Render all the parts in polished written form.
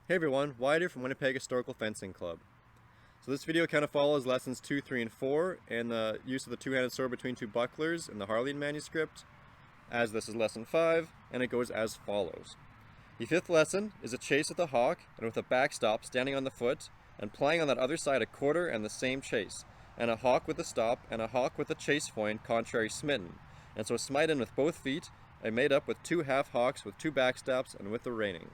Hey everyone, Wyatt here from Winnipeg Historical Fencing Club. So this video kind of follows lessons 2, 3, and 4 in the use of the two-handed sword between two bucklers in the Harley manuscript, as this is lesson 5, and it goes as follows. The fifth lesson is a chase with a hauk and with a bakstop standing on the foot, and playing on that other side a quarter and the same chase, and a hauk with a stop, and a hauk with a chase foyn contrary smyten, and so a smyten with both feet, and made up with two half hauks with two backstops and with the rennyng.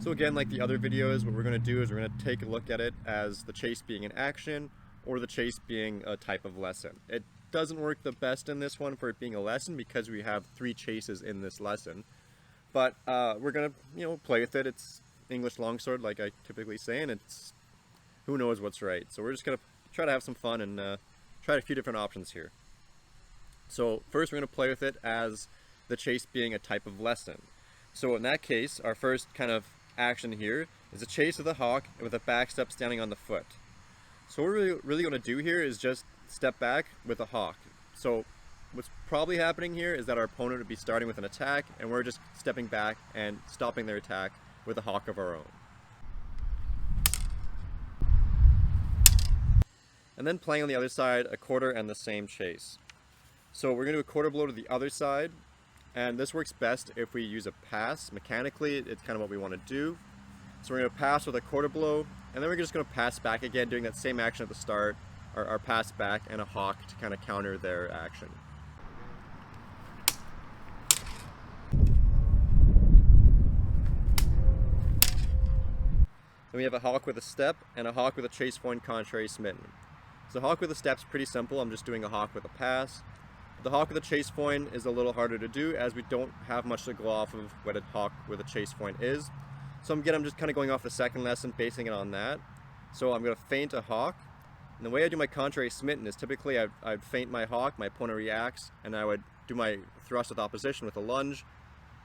So again, like the other videos, what we're going to do is we're going to take a look at it as the chase being an action or the chase being a type of lesson. It doesn't work the best in this one for it being a lesson because we have 3 chases in this lesson. But we're going to, play with it. It's English longsword, like I typically say, and it's who knows what's right. So we're just going to try to have some fun and try a few different options here. So first we're going to play with it as the chase being a type of lesson. So in that case, our first kind of action here is a chase with a hauk and with a backstop standing on the foot. So what we're really going to do here is just step back with a hauk. So what's probably happening here is that our opponent would be starting with an attack and we're just stepping back and stopping their attack with a hauk of our own. And then playing on the other side a quarter and the same chase. So we're going to do a quarter blow to the other side. And this works best if we use a pass. Mechanically, it's kind of what we want to do. So we're going to pass with a quarter blow, and then we're just going to pass back again, doing that same action at the start, our pass back and a hauk to kind of counter their action. Then we have a hauk with a step and a hauk with a chase foyn contrary smyten. So hauk with a step's pretty simple. I'm just doing a hauk with a pass. The hauk with a chase foyn is a little harder to do as we don't have much to go off of what a hauk with a chase foyn is. So again, I'm just kind of going off the second lesson, basing it on that. So I'm going to feint a hauk. And the way I do my contrary smyten is typically I'd feint my hauk, my opponent reacts, and I would do my thrust with opposition with a lunge,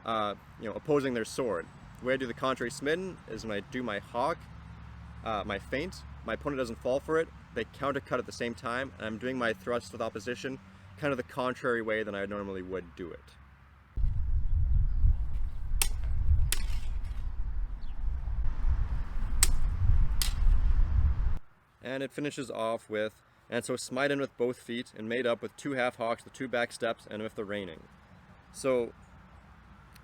opposing their sword. The way I do the contrary smyten is when I do my hauk, my feint, my opponent doesn't fall for it, they countercut at the same time, and I'm doing my thrust with opposition kind of the contrary way than I normally would do it. And it finishes off with, and so smyten with both feet and made up with 2 half hauks, the 2 back steps, and with the rennyng. So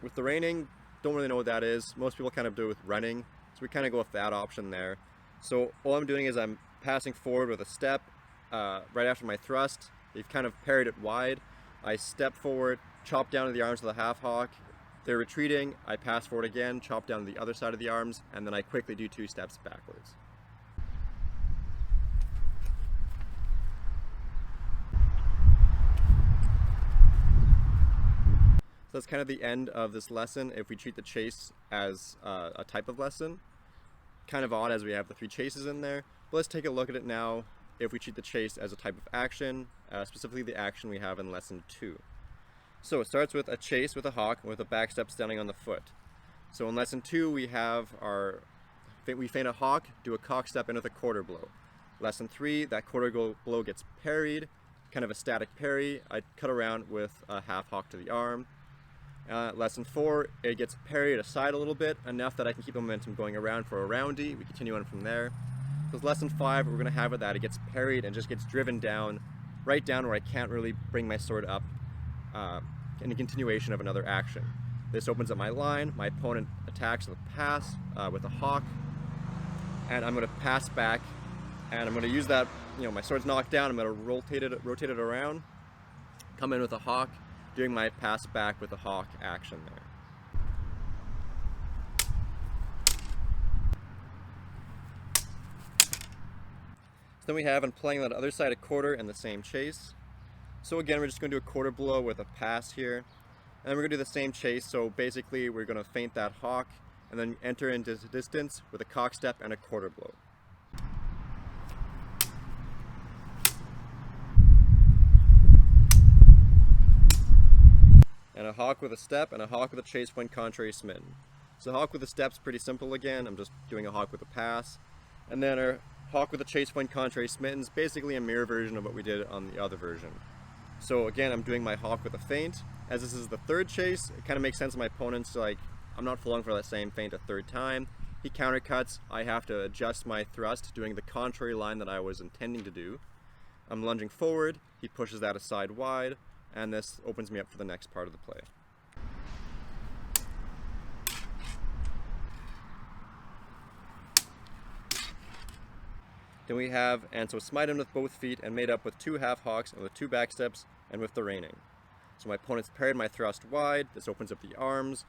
with the rennyng, don't really know what that is. Most people kind of do it with rennyng, so we kind of go with that option there. So all I'm doing is I'm passing forward with a step right after my thrust. They've kind of parried it wide. I step forward, chop down to the arms of the half hauk. They're retreating. I pass forward again, chop down to the other side of the arms, and then I quickly do 2 steps backwards. So that's kind of the end of this lesson if we treat the chase as a type of lesson. Kind of odd as we have the 3 chases in there, but let's take a look at it now if we treat the chase as a type of action, specifically the action we have in lesson 2. So it starts with a chase with a hauk with a backstep standing on the foot. So in lesson 2 we have we feint a hauk, do a cock step in with a quarter blow. Lesson 3, that quarter blow gets parried, kind of a static parry. I cut around with a half hauk to the arm. Lesson 4, it gets parried aside a little bit, enough that I can keep the momentum going around for a roundy. We continue on from there. So lesson 5, we're going to have it that it gets parried and just gets driven down, right down where I can't really bring my sword up in a continuation of another action. This opens up my line, my opponent attacks with a pass with a hauk, and I'm going to pass back, and I'm going to use that, my sword's knocked down, I'm going to rotate it around, come in with a hauk, doing my pass back with a hauk action there. Then we have, and playing on the other side, a quarter and the same chase. So again, we're just going to do a quarter blow with a pass here. And then we're going to do the same chase, so basically we're going to feint that hauk and then enter into distance with a cock step and a quarter blow. And a hauk with a step and a hauk with a chase foyn contrary smyten. So hauk with a step's pretty simple again, I'm just doing a hauk with a pass. And then our hauk with a chase foyn contrary smyten is basically a mirror version of what we did on the other version. So again, I'm doing my hauk with a feint. As this is the 3rd chase, it kind of makes sense to my opponents, like, I'm not falling for that same feint a 3rd time. he countercuts, I have to adjust my thrust, doing the contrary line that I was intending to do. I'm lunging forward, he pushes that aside wide, and this opens me up for the next part of the play. Then we have, and so smyten with both feet and made up with 2 half hauks and with 2 backsteps and with the rennyng. So my opponent's parried my thrust wide, this opens up the arms.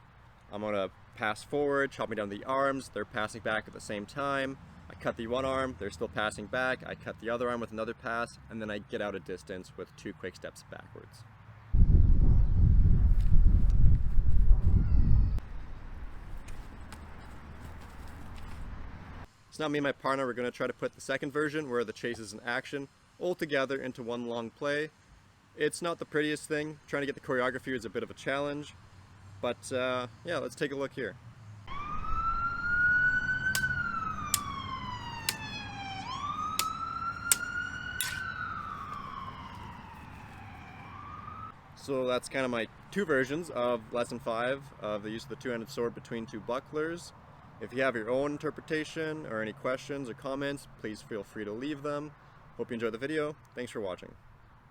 I'm going to pass forward, chopping down the arms, they're passing back at the same time. I cut the one arm, they're still passing back, I cut the other arm with another pass, and then I get out a distance with 2 quick steps backwards. So now me and my partner, we're going to try to put the second version, where the chase is in action, all together into one long play. It's not the prettiest thing, trying to get the choreography is a bit of a challenge, but yeah, let's take a look here. So that's kind of my 2 versions of lesson 5 of the use of the two-handed sword between 2 bucklers. If you have your own interpretation or any questions or comments, please feel free to leave them. Hope you enjoyed the video. Thanks for watching.